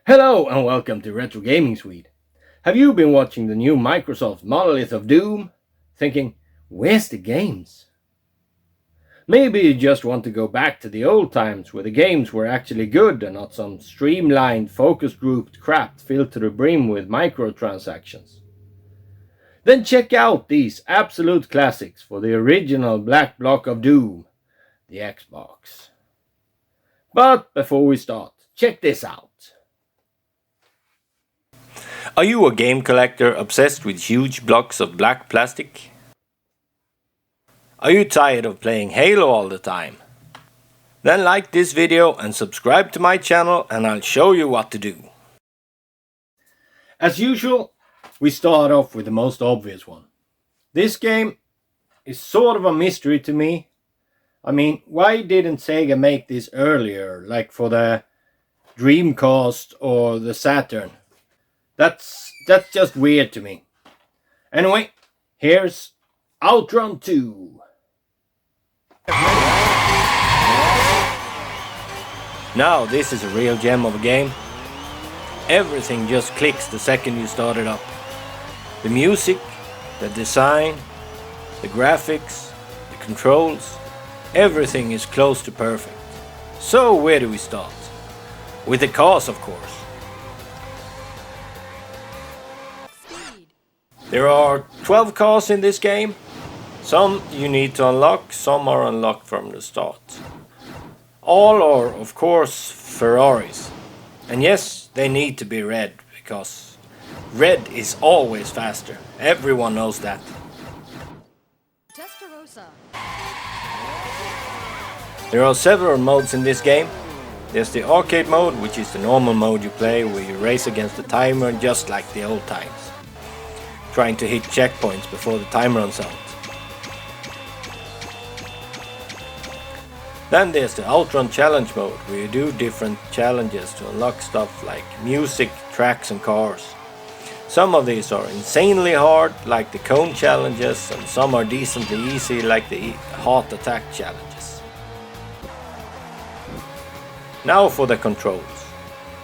Hello and welcome to Retro Gaming Swede. Have you been watching the new Microsoft Monolith of Doom? Thinking, where's the games? Maybe you just want to go back to the old times where the games were actually good and not some streamlined, focus grouped crap filled to the brim with microtransactions. Then check out these absolute classics for the original Black Block of Doom, the Xbox. But before we start, check this out. Are you a game collector obsessed with huge blocks of black plastic? Are you tired of playing Halo all the time? Then like this video and subscribe to my channel and I'll show you what to do. As usual, we start off with the most obvious one. This game is sort of a mystery to me. I mean, why didn't Sega make this earlier, like for the Dreamcast or the Saturn? That's just weird to me. Anyway, here's Outrun 2. Now this is a real gem of a game. Everything just clicks the second you start it up. The music, the design, the graphics, the controls, everything is close to perfect. So where do we start? With the cars, of course. There are 12 cars in this game. Some you need to unlock, some are unlocked from the start. All are, of course, Ferraris. And yes, they need to be red, because red is always faster. Everyone knows that. There are several modes in this game. There's the arcade mode, which is the normal mode you play, where you race against the timer just like the old times, trying to hit checkpoints before the time runs out. Then there's the Outrun challenge mode, where you do different challenges to unlock stuff like music, tracks and cars. Some of these are insanely hard, like the cone challenges, and some are decently easy, like the heart attack challenges. Now for the controls.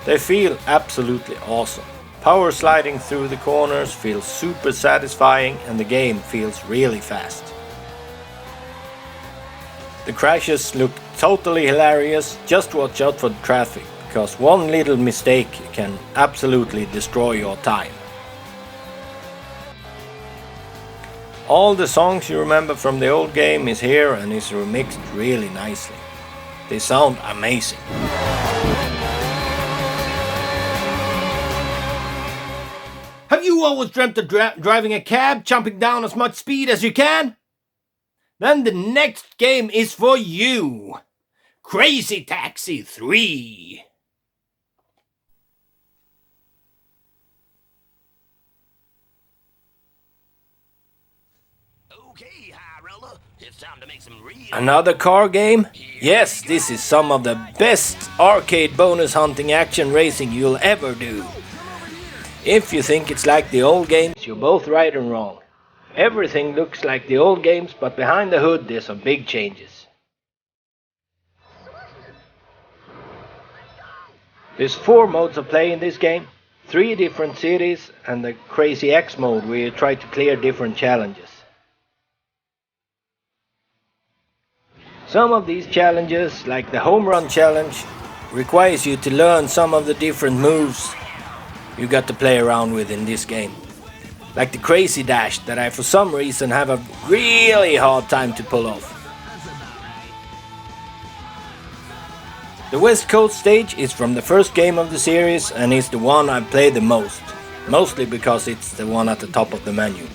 They feel absolutely awesome. Power sliding through the corners feels super satisfying and the game feels really fast. The crashes look totally hilarious. Just watch out for the traffic, because one little mistake can absolutely destroy your time. All the songs you remember from the old game is here and is remixed really nicely. They sound amazing. Have you always dreamt of driving a cab, jumping down as much speed as you can? Then the next game is for you! Crazy Taxi 3! Okay, high roller, it's time to make some real... Another car game? Yes, this is some of the best arcade bonus hunting action racing you'll ever do. If you think it's like the old games, you're both right and wrong. Everything looks like the old games, but behind the hood there's some big changes. There's 4 modes of play in this game, 3 different cities, and the Crazy X mode where you try to clear different challenges. Some of these challenges, like the home run challenge, requires you to learn some of the different moves you got to play around with in this game. Like the crazy dash that I for some reason have a really hard time to pull off. The West Coast stage is from the first game of the series and is the one I've played the most. Mostly because it's the one at the top of the menu.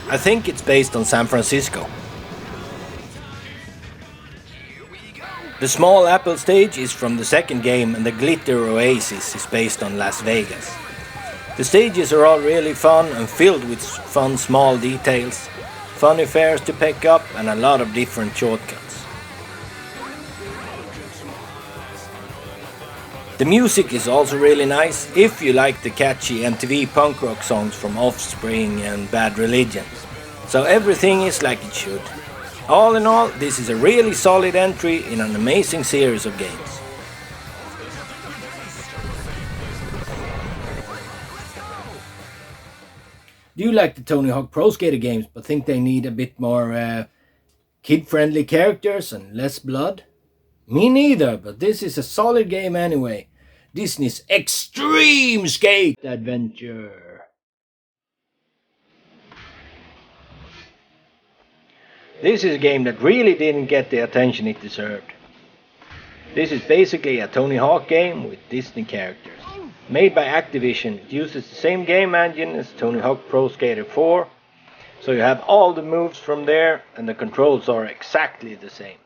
I think it's based on San Francisco. The Small Apple stage is from the second game and the Glitter Oasis is based on Las Vegas. The stages are all really fun and filled with fun small details, funny fares to pick up and a lot of different shortcuts. The music is also really nice if you like the catchy MTV punk rock songs from Offspring and Bad Religion. So everything is like it should. All in all, this is a really solid entry in an amazing series of games. Do you like the Tony Hawk Pro Skater games but think they need a bit more kid-friendly characters and less blood? Me neither, but this is a solid game anyway. Disney's Extreme Skate Adventure. This is a game that really didn't get the attention it deserved. This is basically a Tony Hawk game with Disney characters. Made by Activision, it uses the same game engine as Tony Hawk Pro Skater 4, so you have all the moves from there and the controls are exactly the same.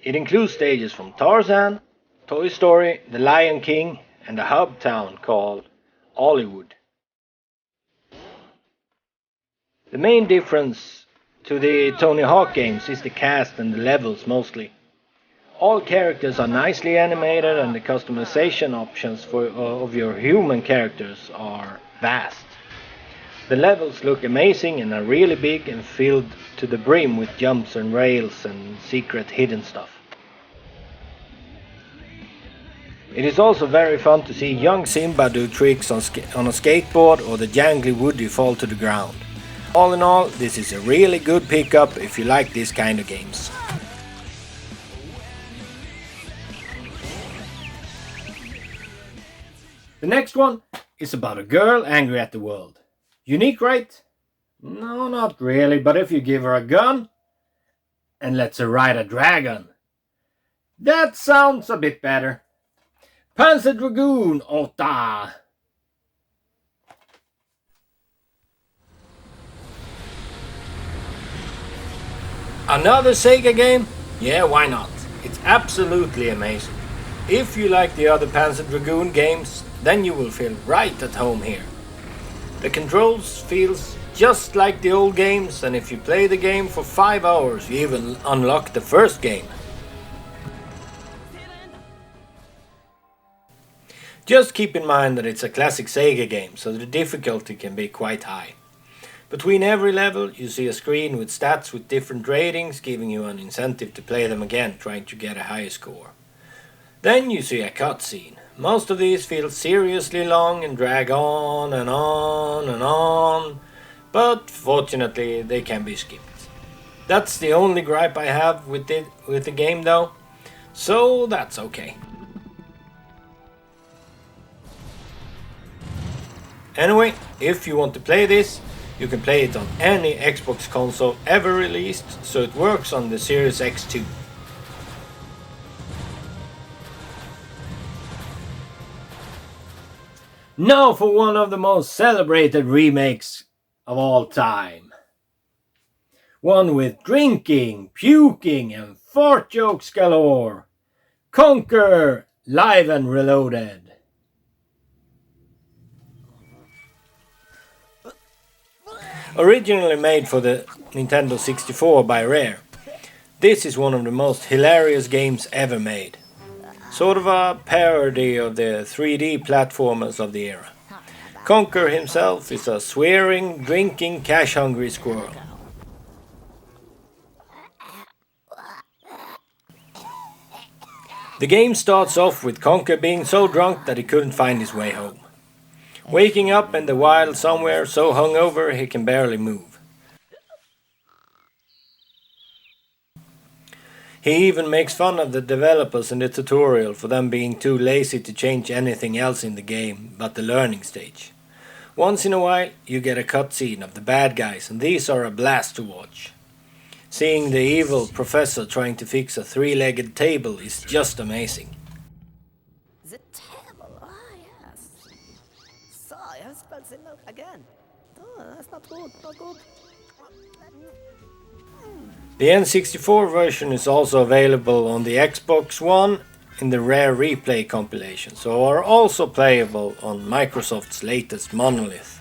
It includes stages from Tarzan, Toy Story, The Lion King and a hub town called Hollywood. The main difference to the Tony Hawk games is the cast and the levels mostly. All characters are nicely animated and the customization options of your human characters are vast. The levels look amazing and are really big and filled to the brim with jumps and rails and secret hidden stuff. It is also very fun to see young Simba do tricks on a skateboard or the jangly Woody fall to the ground. All in all, this is a really good pickup if you like this kind of games. The next one is about a girl angry at the world. Unique, right? No, not really, but if you give her a gun and lets her ride a dragon, that sounds a bit better. Panzer Dragoon, Orta. Another Sega game? Yeah, why not? It's absolutely amazing. If you like the other Panzer Dragoon games, then you will feel right at home here. The controls feels just like the old games, and if you play the game for 5 hours, you even unlock the first game. Just keep in mind that it's a classic Sega game, so the difficulty can be quite high. Between every level, you see a screen with stats with different ratings, giving you an incentive to play them again, trying to get a higher score. Then you see a cutscene. Most of these feel seriously long and drag on and on and on, but fortunately they can be skipped. That's the only gripe I have with the game though, so that's okay. Anyway, if you want to play this, you can play it on any Xbox console ever released, so it works on the Series X too. Now for one of the most celebrated remakes of all time. One with drinking, puking and fart jokes galore. Conker, Live and Reloaded. Originally made for the Nintendo 64 by Rare, this is one of the most hilarious games ever made. Sort of a parody of the 3D platformers of the era. Conker himself is a swearing, drinking, cash-hungry squirrel. The game starts off with Conker being so drunk that he couldn't find his way home. Waking up in the wild somewhere so hungover he can barely move. He even makes fun of the developers in the tutorial for them being too lazy to change anything else in the game but the learning stage. Once in a while you get a cutscene of the bad guys, and these are a blast to watch. Seeing the evil professor trying to fix a three-legged table is just amazing. The table, yes. So, I have spelled the milk again. Oh, that's not good, not good. The N64 version is also available on the Xbox One in the Rare Replay compilation, so are also playable on Microsoft's latest Monolith.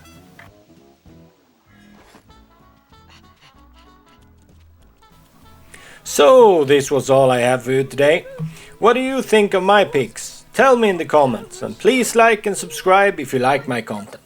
So, this was all I have for you today. What do you think of my picks? Tell me in the comments, and please like and subscribe if you like my content.